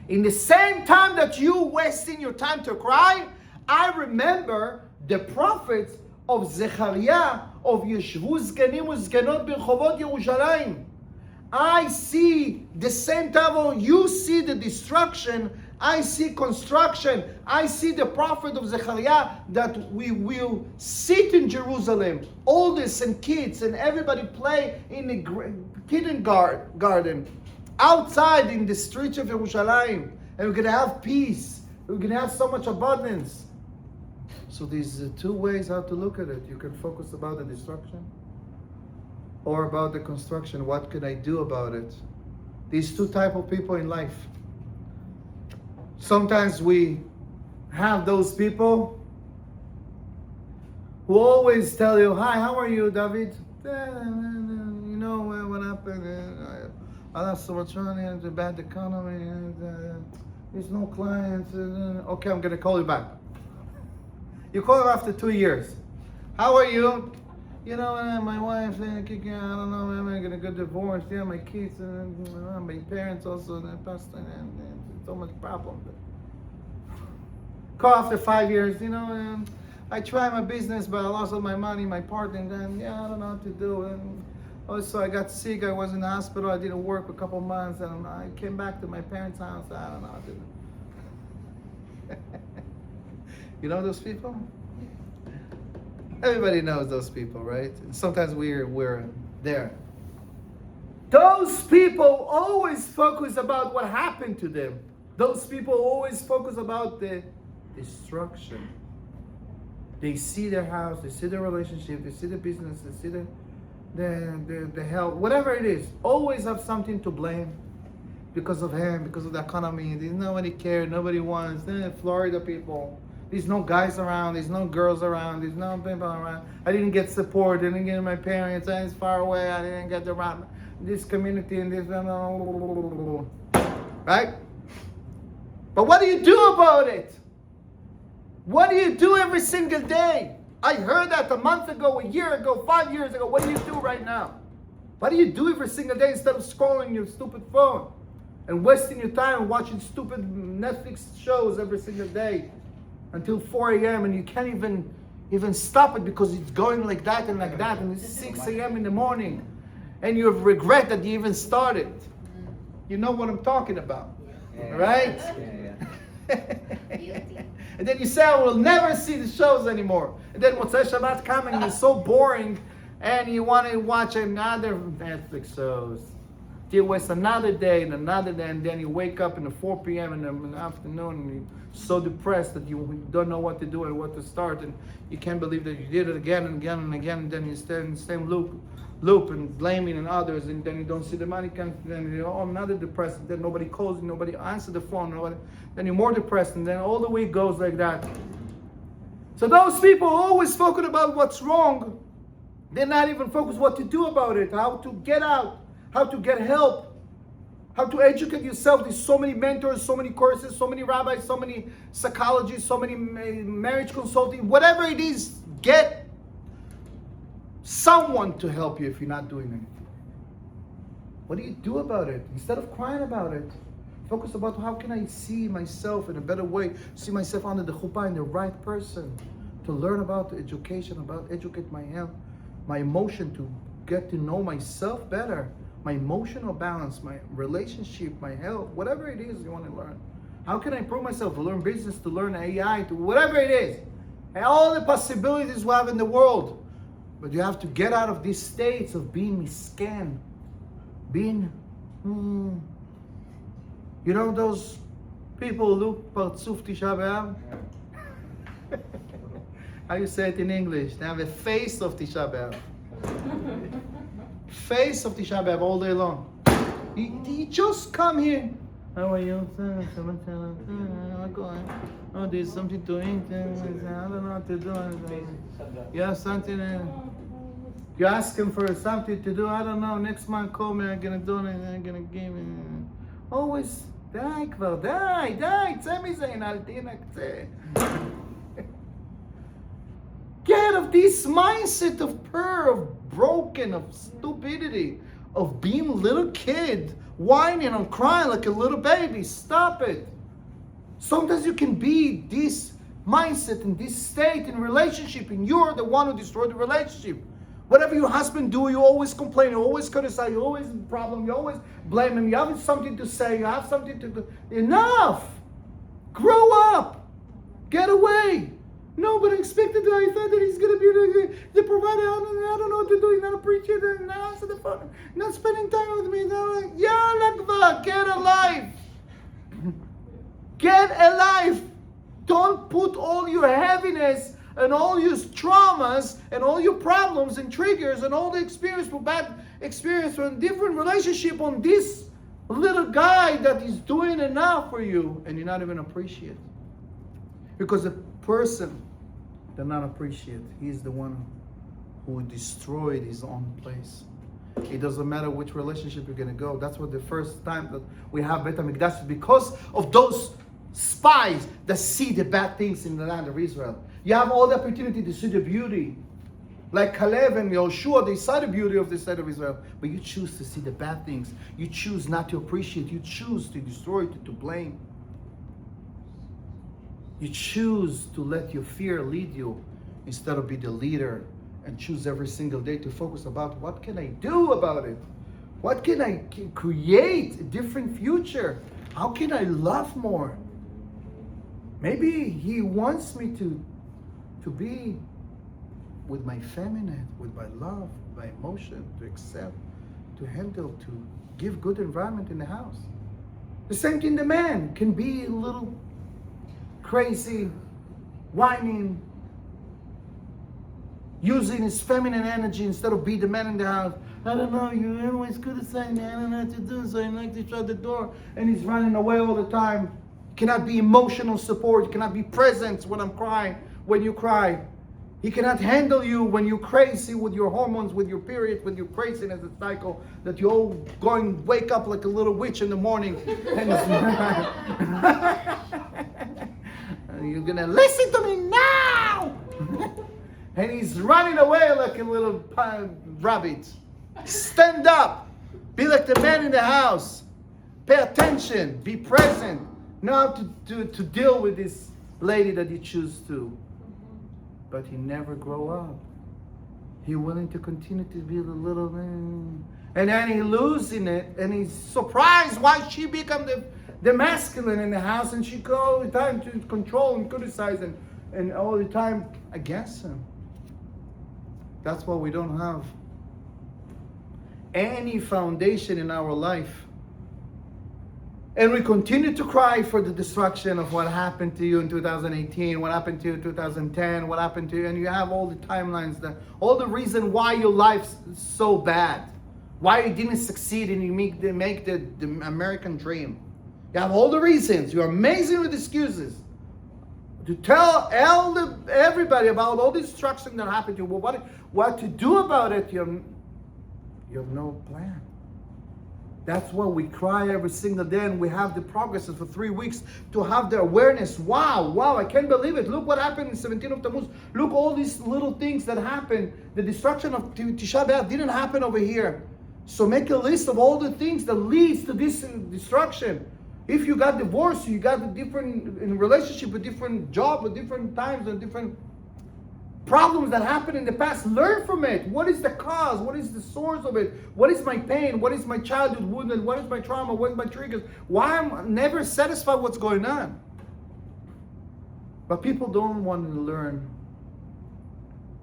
In the same time that you wasting your time to cry, I remember the prophets of Zechariah, of Yeshvu Zkanim Uzganot B'Rechovot Yerushalayim. I see the same time when you see the destruction, I see construction. I see the prophet of Zechariah that we will sit in Jerusalem, oldest and kids and everybody play in the kindergarten, outside in the streets of Yerushalayim, and we're going to have peace. We're going to have so much abundance. So there's two ways how to look at it. You can focus about the destruction or about the construction. What can I do about it? These two type of people in life. Sometimes we have those people who always tell you, hi, how are you, David? You know what happened? I lost so much money, it's a bad economy, and there's no clients. Okay, I'm going to call you back. You call her after 2 years. How are you? You know, my wife, I don't know, I'm going to get divorced. Yeah, my kids, my parents also, they passed, and so much problem. Call after 5 years, you know, I tried my business, but I lost all my money, my partner, and then, I don't know what to do. And also, I got sick, I was in the hospital, I didn't work for a couple months, and I came back to my parents' house, I don't know what to do. You know those people? Everybody knows those people, right? Sometimes we're there. Those people always focus about what happened to them. Those people always focus about the destruction. They see their house, they see their relationship, they see the business, they see the health, whatever it is. Always have something to blame because of him, because of the economy. There's nobody cares, nobody wants. Florida people. There's no guys around, there's no girls around, there's no people around. I didn't get support, I didn't get my parents, I was far away, I didn't get around this community and this, right? But what do you do about it? What do you do every single day? I heard that a month ago, a year ago, 5 years ago. What do you do right now? What do you do every single day instead of scrolling your stupid phone and wasting your time watching stupid Netflix shows every single day? Until 4 a.m. and you can't even stop it because it's going like that and it's 6 a.m. in the morning and you regret that you even started. You know what I'm talking about, right? And then you say, I will never see the shows anymore. And then Motzei Shabbat coming and it's so boring and you want to watch another Netflix shows. You waste another day and then you wake up in the 4 p.m. in the afternoon and you're so depressed that you don't know what to do and what to start, and you can't believe that you did it again and again and again, and then you stay in the same loop and blaming on others, and then you don't see the money come, then you're another depressed, and then nobody calls you, nobody answers the phone, then you're more depressed, and then all the week goes like that. So those people always focus about what's wrong. They're not even focused what to do about it, how to get out, how to get help, how to educate yourself. There's so many mentors, so many courses, so many rabbis, so many psychologists, so many marriage consulting, whatever it is, get someone to help you if you're not doing anything. What do you do about it? Instead of crying about it, focus about how can I see myself in a better way, see myself under the chuppah and the right person, to learn about education, about educate my health, my emotion, to get to know myself better, my emotional balance, my relationship, my health, whatever it is you want to learn. How can I improve myself? To learn business, to learn AI, to whatever it is. And all the possibilities we have in the world. But you have to get out of these states of being miscan, being, you know those people who look Partzuf Tisha B'Av? how you say it in English? They have a face of Tisha B'Av. Face of Tisha B'Av all day long. He just come here. How are you? Oh, there's something to eat. I don't know what to do. You have something. You ask him for something to do. I don't know. Next month, call me. I'm gonna do it. I'm gonna give it. Always. די כבר, די, צא מזה, נעלתינה קצה. Get of this mindset of broken, of stupidity, of being a little kid, whining and crying like a little baby. Stop it. Sometimes you can be this mindset in this state in relationship, and you're the one who destroyed the relationship. Whatever your husband do, you always complain, you always criticize, you always problem, you always blame him, you have something to say, you have something to do. Enough! Grow up! Get away! No, but I expected that. I thought that he's going to be the provider. I don't know what to do. He's not appreciating, not answer the phone, not spending time with me. Yalla, get a life! Get a life! Don't put all your heaviness and all your traumas and all your problems and triggers and all the experience for bad experience from different relationship on this little guy that is doing enough for you, and you're not even appreciate. Because the person does not appreciate, he's the one who destroyed his own place. It doesn't matter which relationship you're going to go. That's what the first time that we have Bet HaMikdash, because of those spies that see the bad things in the land of Israel. You have all the opportunity to see the beauty. Like Caleb and Yoshua, they saw the beauty of the state of Israel. But you choose to see the bad things. You choose not to appreciate. You choose to destroy, to blame. You choose to let your fear lead you instead of be the leader and choose every single day to focus about what can I do about it? What can I create a different future? How can I love more? Maybe he wants me to be with my feminine, with my love, my emotion, to accept, to handle, to give good environment in the house. The same thing, the man can be a little crazy, whining, using his feminine energy instead of be the man in the house. I don't know, you always criticize me, I don't know what to do, so I like to shut the door, and he's running away all the time. He cannot be emotional support, he cannot be present when I'm crying, when you cry. He cannot handle you when you're crazy with your hormones, with your period, with your craziness, the cycle, that you all going wake up like a little witch in the morning. And you're gonna listen to me now! And he's running away like a little rabbit. Stand up. Be like the man in the house. Pay attention. Be present. Know how to deal with this lady that you choose to. But he never grow up. He willing to continue to be the little man. And then he losing it. And he's surprised why she become the masculine in the house. And she go all the time to control and criticize and all the time against him. That's why we don't have any foundation in our life. And we continue to cry for the destruction of what happened to you in 2018, what happened to you in 2010, what happened to you, and you have all the timelines, all the reason why your life's so bad, why you didn't succeed and you make the American dream. You have all the reasons. You're amazing with excuses. To tell everybody about all the destruction that happened to you, well, what to do about it, you have no plan. That's why we cry every single day, and we have the progresses for 3 weeks to have the awareness. Wow, I can't believe it. Look what happened in 17th of Tammuz. Look all these little things that happened. The destruction of Tisha B'Av didn't happen over here. So make a list of all the things that leads to this destruction. If you got divorced, you got a different in relationship, a different job, at different times, and different problems that happened in the past. Learn from it. What is the cause? What is the source of it? What is my pain? What is my childhood wound? What is my trauma? What is my triggers? Why am I never satisfied what's going on? But people don't want to learn.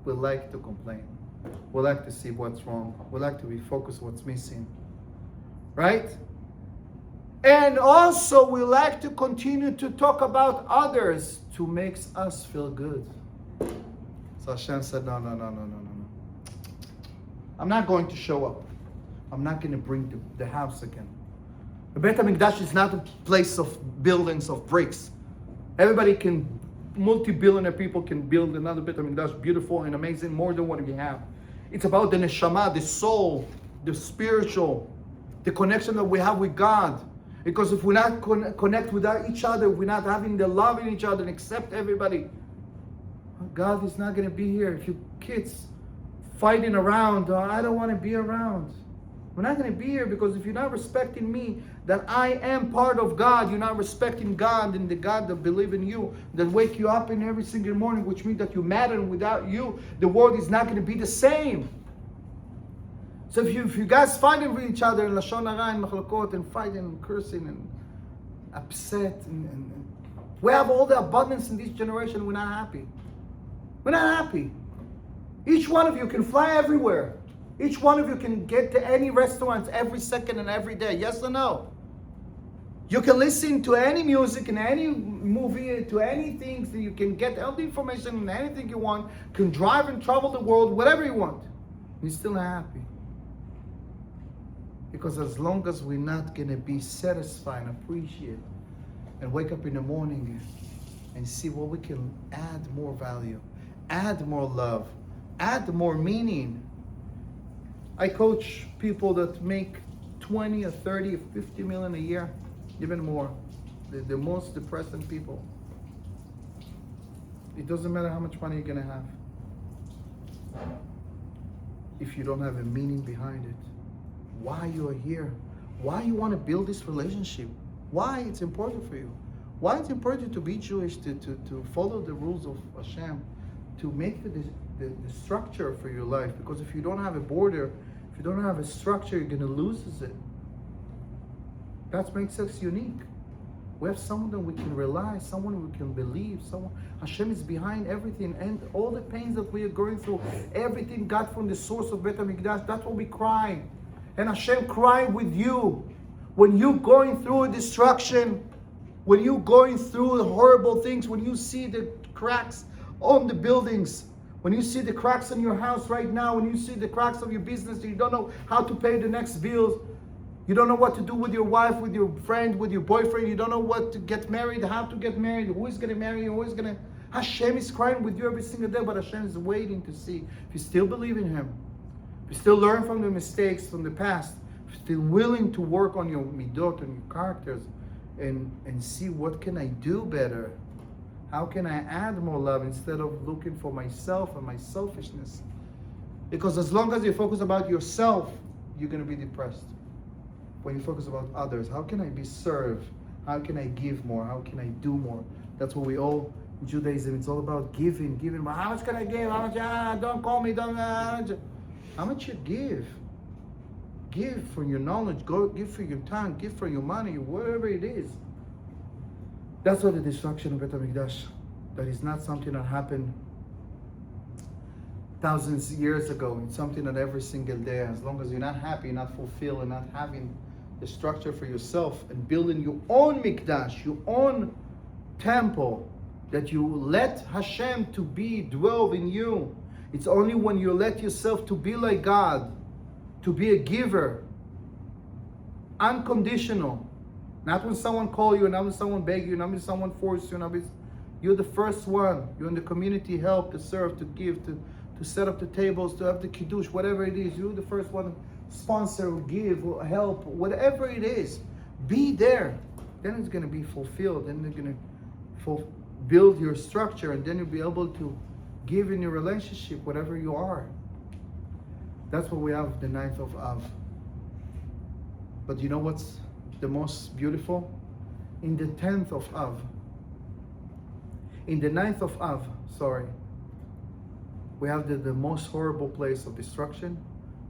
We like to complain. We like to see what's wrong. We like to be focused on what's missing. Right? And also we like to continue to talk about others to make us feel good. So Hashem said, no. I'm not going to show up. I'm not going to bring the house again. The Beit HaMikdash is not a place of buildings of bricks. Everybody can, multi-billionaire people can build another Beit HaMikdash, beautiful and amazing, more than what we have. It's about the neshama, the soul, the spiritual, the connection that we have with God. Because if we're not connect with each other, we're not having the love in each other and accept everybody, God is not going to be here. If you kids fighting around, I don't want to be around. We're not going to be here because if you're not respecting me, that I am part of God, you're not respecting God and the God that believe in you, that wake you up in every single morning, which means that you matter, and without you, the world is not going to be the same. So if you guys fighting with each other, and lashon hara and machlokot, and fighting and cursing and upset, and we have all the abundance in this generation, we're not happy. We're not happy. Each one of you can fly everywhere. Each one of you can get to any restaurants every second and every day. Yes or no? You can listen to any music and any movie, to anything, so you can get all the information and anything you want. Can drive and travel the world, whatever you want. You're still not happy. Because as long as we're not going to be satisfied and appreciate and wake up in the morning and see what we can add more value, add more love, add more meaning. I coach people that make 20 or 30 or 50 million a year, even more. The most depressing people. It doesn't matter how much money you're going to have if you don't have a meaning behind it. Why you are here? Why you want to build this relationship? Why it's important for you? Why it's important to be Jewish, to follow the rules of Hashem, to make the structure for your life. Because if you don't have a border, if you don't have a structure, you're going to lose it. That makes us unique. We have someone that we can rely, someone we can believe, someone. Hashem is behind everything, and all the pains that we are going through, everything got from the source of Beit HaMikdash. That's what we cry, and Hashem cry with you when you going through a destruction, when you going through horrible things, when you see the cracks on the buildings. When you see the cracks in your house right now, when you see the cracks of your business, you don't know how to pay the next bills, you don't know what to do with your wife, with your friend, with your boyfriend, you don't know what to get married, how to get married, who is going to marry you, who is going to... Hashem is crying with you every single day, but Hashem is waiting to see if you still believe in Him, if you still learn from the mistakes from the past, if you're still willing to work on your midot and your characters, and see what can I do better. How can I add more love instead of looking for myself and my selfishness? Because as long as you focus about yourself, you're going to be depressed. When you focus about others, how can I be served? How can I give more? How can I do more? That's what we all, in Judaism, it's all about giving. How much can I give? How much? Don't call me. How much you give? Give for your knowledge. Go give for your time. Give for your money. Whatever it is. That's what the destruction of Beit HaMikdash, that is not something that happened thousands of years ago. It's something that every single day, as long as you're not happy, not fulfilled, and not having the structure for yourself and building your own Mikdash, your own temple, that you let Hashem to be, dwell in you. It's only when you let yourself to be like God, to be a giver, unconditional. Not when someone calls you, not when someone begs you, not when someone forces you. You're the first one. You're in the community, help, to serve, to give, to set up the tables, to have the kiddush, whatever it is. You're the first one, sponsor, give, help, whatever it is. Be there. Then it's going to be fulfilled. Then you're going to build your structure, and then you'll be able to give in your relationship, whatever you are. That's what we have the 9th of Av. But you know what's the most beautiful? In the 10th of Av, in the 9th of Av, we have the most horrible place of destruction,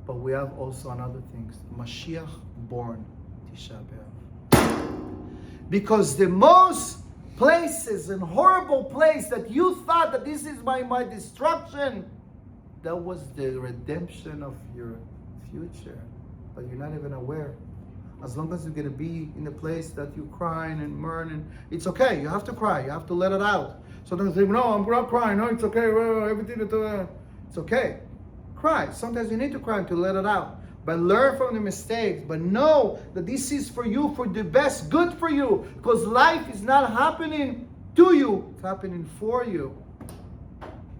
but we have also another things. Mashiach born, Tisha B'Av. Because the most places and horrible place that you thought that this is my destruction, that was the redemption of your future, but you're not even aware. As long as you're going to be in a place that you're crying and mourning, it's okay. You have to cry. You have to let it out. Sometimes you think, no, I'm not crying. No, it's okay. Everything, it's okay. Cry. Sometimes you need to cry to let it out. But learn from the mistakes. But know that this is for you, for the best, good for you. Because life is not happening to you. It's happening for you.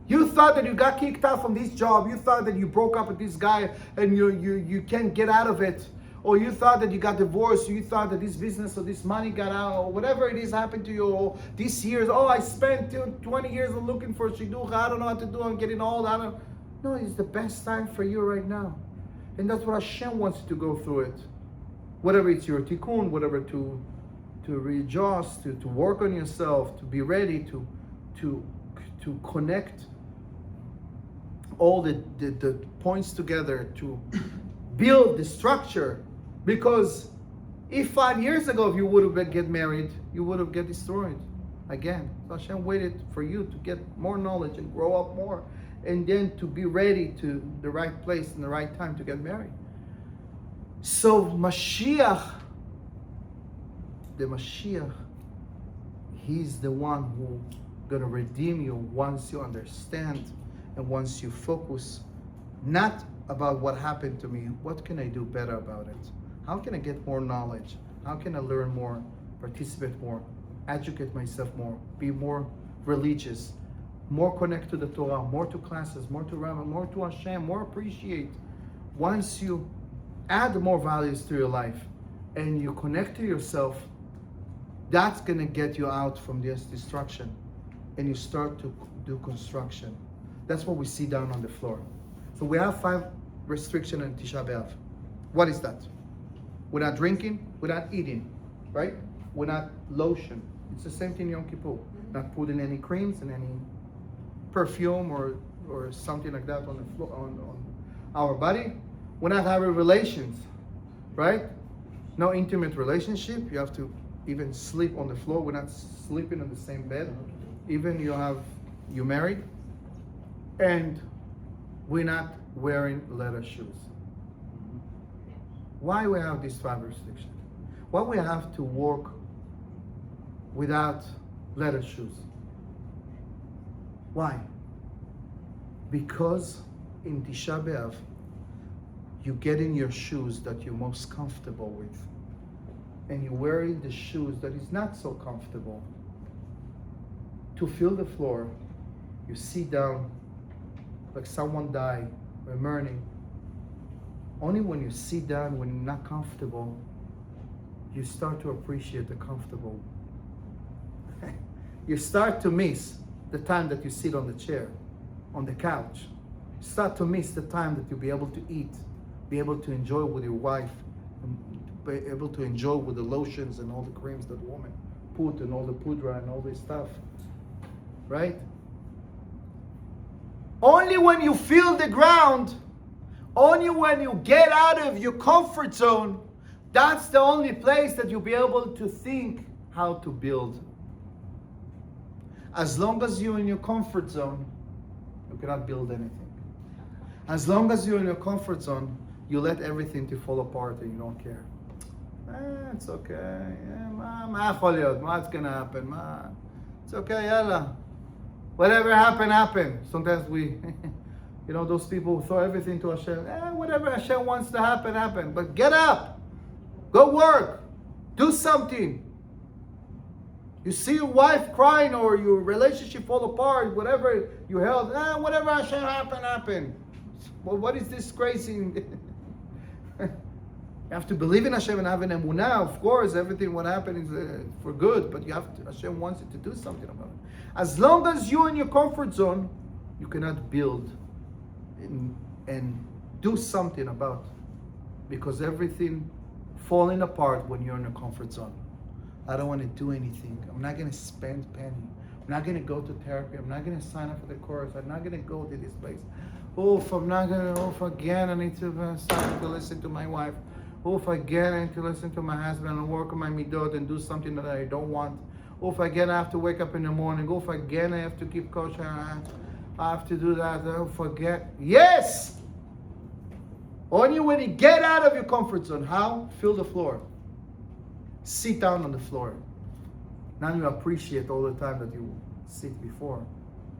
You thought that you got kicked out from this job. You thought that you broke up with this guy and you can't get out of it. Or you thought that you got divorced. Or you thought that this business or this money got out. Or whatever it is happened to you. Or this years, I spent 20 years looking for shidduch. I don't know what to do. I'm getting old. No, it's the best time for you right now. And that's what Hashem wants you to go through it. Whatever it's your tikkun, whatever to readjust, to work on yourself, to be ready to connect all the points together, to build the structure. Because if 5 years ago, if you would have get married, you would have get destroyed again. So Hashem waited for you to get more knowledge and grow up more, and then to be ready to the right place and the right time to get married. So Mashiach, the Mashiach, he's the one who's going to redeem you once you understand and once you focus not about what happened to me, what can I do better about it? How can I get more knowledge? How can I learn more, participate more, educate myself more, be more religious, more connect to the Torah, more to classes, more to Rama, more to Hashem, more appreciate. Once you add more values to your life and you connect to yourself, that's going to get you out from this destruction and you start to do construction. That's what we see down on the floor. So we have 5 restrictions in Tisha B'Av. What is that? We're not drinking, we're not eating, right? We're not lotion. It's the same thing in Yom Kippur. Not putting any creams and any perfume or something like that on the floor, on our body. We're not having relations, right? No intimate relationship. You have to even sleep on the floor. We're not sleeping in the same bed. Even you're married. And we're not wearing leather shoes. Why we have these 5 restrictions? Why we have to walk without leather shoes? Why? Because in Tisha B'Av, you get in your shoes that you're most comfortable with, and you're wearing the shoes that is not so comfortable. To feel the floor, you sit down like someone died, we're mourning. Only when you sit down, when you're not comfortable, you start to appreciate the comfortable. You start to miss the time that you sit on the chair, on the couch. You start to miss the time that you'll be able to eat, be able to enjoy with your wife, and be able to enjoy with the lotions and all the creams that women put and all the pudra and all this stuff, right? Only when you feel the ground, only when you get out of your comfort zone, that's the only place that you'll be able to think how to build. As long as you're in your comfort zone, you cannot build anything. As long as you're in your comfort zone, you let everything to fall apart and you don't care. It's okay. What's gonna happen? It's okay, yalla. Whatever happened. Sometimes we, those people who throw everything to Hashem. Whatever Hashem wants to happen. But get up. Go work. Do something. You see your wife crying or your relationship fall apart, whatever you held, whatever Hashem happen. Well, what is this crazy? You have to believe in Hashem and have an emunah. Of course, everything what happened is for good, but Hashem wants you to do something about it. As long as you're in your comfort zone, you cannot build and do something about it, because everything falling apart when you're in a comfort zone. I don't want to do anything. I'm not going to spend penny. I'm not going to go to therapy. I'm not going to sign up for the course. I'm not going to go to this place. If again I need to start to listen to my wife. If again I need to listen to my husband and work on my midot and do something that I don't want. If again I have to wake up in the morning. If again I have to keep kosher. I have to do that. Don't forget. Yes! Only when you get out of your comfort zone. How? Fill the floor. Sit down on the floor. Now you appreciate all the time that you sit before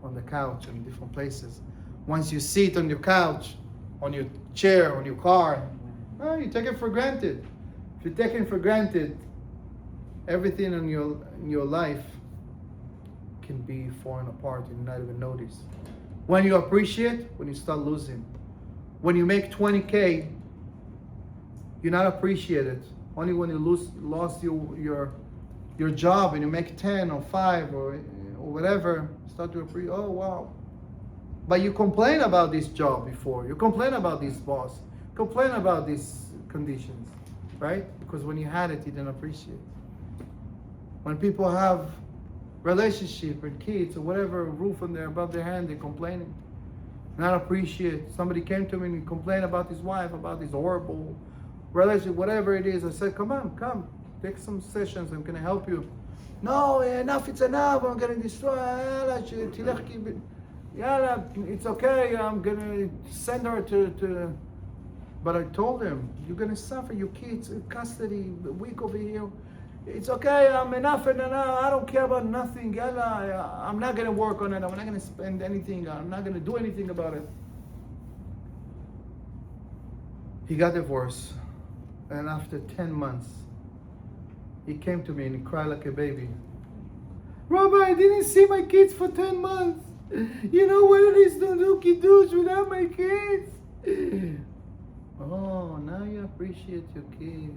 on the couch in different places. Once you sit on your couch, on your chair, on your car, you take it for granted. If you take it for granted, everything in your life can be falling apart and not even notice. When you appreciate, when you start losing. When you make 20K, you're not appreciated. Only when you lost your job and you make 10 or 5 or whatever, start to appreciate, oh wow. But you complain about this job before. You complain about this boss. Complain about these conditions, right? Because when you had it, you didn't appreciate. When people have relationship and kids or whatever, roof on above their hand, they're complaining. Not appreciate. Somebody came to me and complained about his wife, about this horrible relationship, whatever it is. I said, come, take some sessions. I'm gonna help you. No, enough, it's enough. I'm gonna destroy. It's okay. I'm gonna send her to. But I told him, you're gonna suffer. Your kids in custody, a week over here. It's okay. I'm enough and enough. I don't care about nothing. I'm not gonna work on it. I'm not gonna spend anything. I'm not gonna do anything about it. He got divorced, and after 10 months, he came to me and he cried like a baby. Rabbi, I didn't see my kids for 10 months. You know what it is to do kiddush without my kids? Oh, now you appreciate your kids.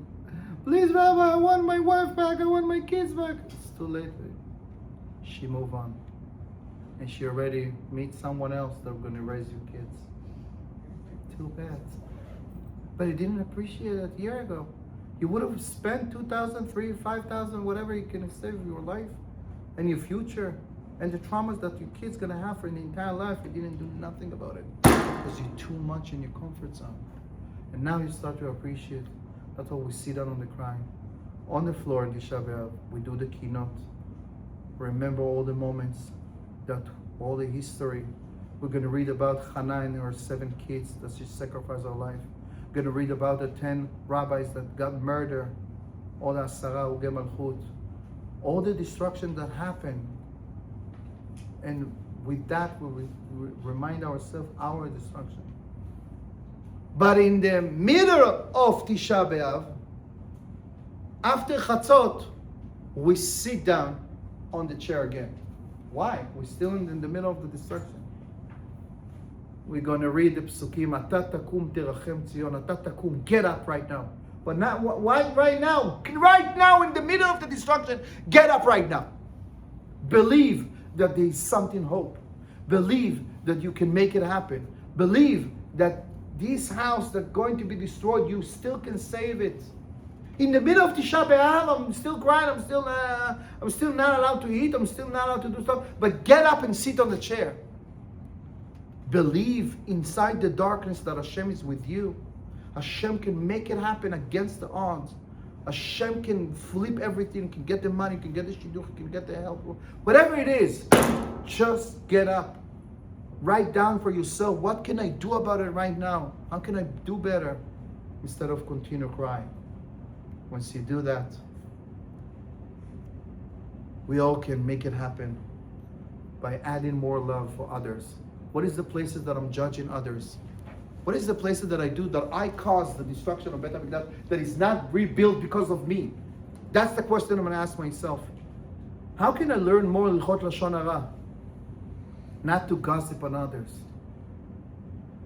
Please, Rabbi, I want my wife back. I want my kids back. It's too late. She moved on. And she already meet someone else that's going to raise your kids. Too bad. But you didn't appreciate it a year ago. You would have spent $2,000, $3,000, $5,000, whatever you can save your life and your future. And the traumas that your kid's going to have for the entire life, you didn't do nothing about it. Because you're too much in your comfort zone. And now you start to appreciate. That's why we sit down on the crying. On the floor in Tisha B'Av, we do the keynote. Remember all the moments, all the history. We're going to read about Hannah and her 7 kids that she sacrificed her life. We're going to read about the 10 rabbis that got murdered. All the Asara, Uge Malchut. All the destruction that happened. And with that, we remind ourselves our destruction. But in the middle of Tisha B'Av, after Chatzot, we sit down on the chair again. Why? We're still in the middle of the destruction. We're going to read the Psukim, Ata takum terachem Tzion, Ata takum, get up right now. But not why right now? Right now in the middle of the destruction, get up right now. Believe that there is something hope. Believe that you can make it happen. Believe that this house that's going to be destroyed, you still can save it. In the middle of Tisha B'Av, I'm still crying. I'm still not allowed to eat. I'm still not allowed to do stuff. But get up and sit on the chair. Believe inside the darkness that Hashem is with you. Hashem can make it happen against the odds. Hashem can flip everything, can get the money, can get the shidduch, can get the help. Whatever it is, just get up. Write down for yourself, what can I do about it right now? How can I do better? Instead of continue crying. Once you do that, we all can make it happen by adding more love for others. What is the places that I'm judging others? What is the places that I do that I caused the destruction of Beit HaMikdash that is not rebuilt because of me? That's the question I'm going to ask myself. How can I learn more L'chot Lashon Hara? Not to gossip on others.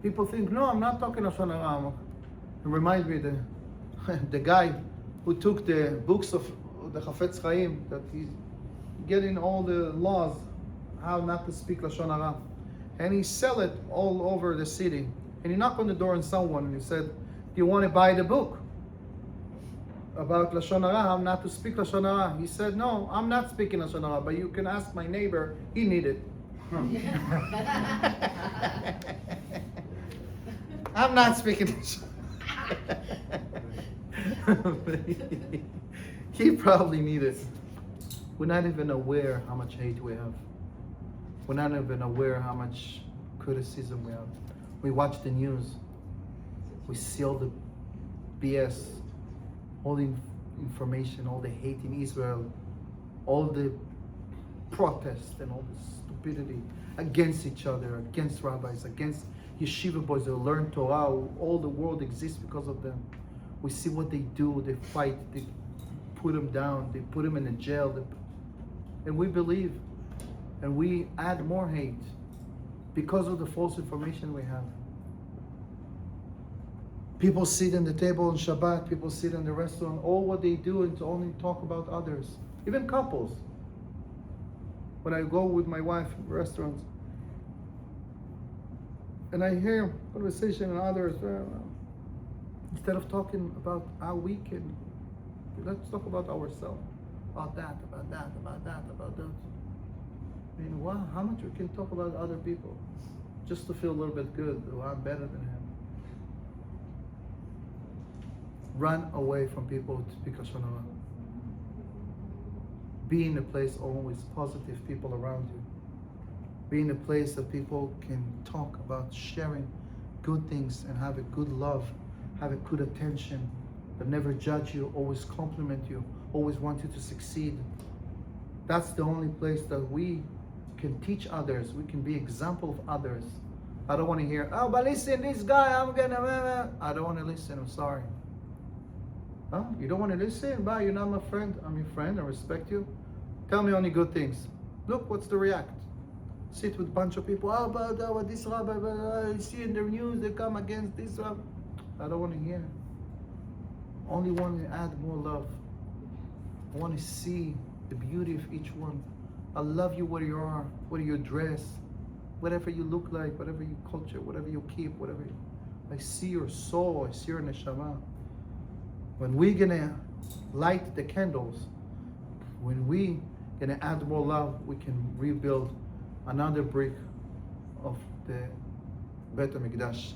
People think, no, I'm not talking Lashon Hara. It reminds me the guy who took the books of the Chafetz Chaim, that he's getting all the laws, how not to speak Lashon Hara. And he sell it all over the city. And he knocked on the door on someone and he said, do you want to buy the book about Lashon Hara, how not to speak Lashon Hara? He said, no, I'm not speaking Lashon Hara, but you can ask my neighbor, he need it. I'm not speaking Lashon Hara. He probably need it. We're not even aware how much hate we have. We're not even aware how much criticism we have. We watch the news. We see all the BS, all the information, all the hate in Israel, all the protest and all the stupidity against each other, against rabbis, against yeshiva boys that learn Torah. All the world exists because of them. We see what they do. They fight. They put them down. They put them in a jail. And we believe. And we add more hate because of the false information we have. People sit in the table on Shabbat. People sit in the restaurant. All what they do is only talk about others. Even couples. When I go with my wife in restaurants, and I hear conversation and others, instead of talking about how we can, let's talk about ourselves. About that, about that, about that, about that. I mean, wow, how much we can talk about other people just to feel a little bit good. Oh, I'm better than him. Run away from people because of Allah. Be in a place always positive people around you. Be in a place that people can talk about sharing good things and have a good love, have a good attention, that never judge you, always compliment you, always want you to succeed. That's the only place that we can teach others. We can be example of others. I don't want to hear, oh, but listen, this guy, I'm gonna, I don't want to listen, I'm sorry. Huh? You don't want to listen? Bah, you're not my friend. I'm your friend, I respect you. Tell me only good things. Look, what's the react? Sit with a bunch of people, oh, but this rabbi, you see in the news, they come against this rabbi. I don't want to hear. Only want to add more love. I want to see the beauty of each one. I love you where you are, whether you dress, whatever you look like, whatever you culture, whatever you keep, whatever you, I see your soul, I see your neshama. When we're gonna light the candles, when we gonna add more love, we can rebuild another brick of the Bet HaMikdash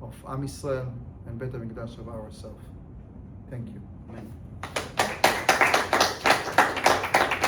of Am Yisrael and Bet HaMikdash of ourselves. Thank you.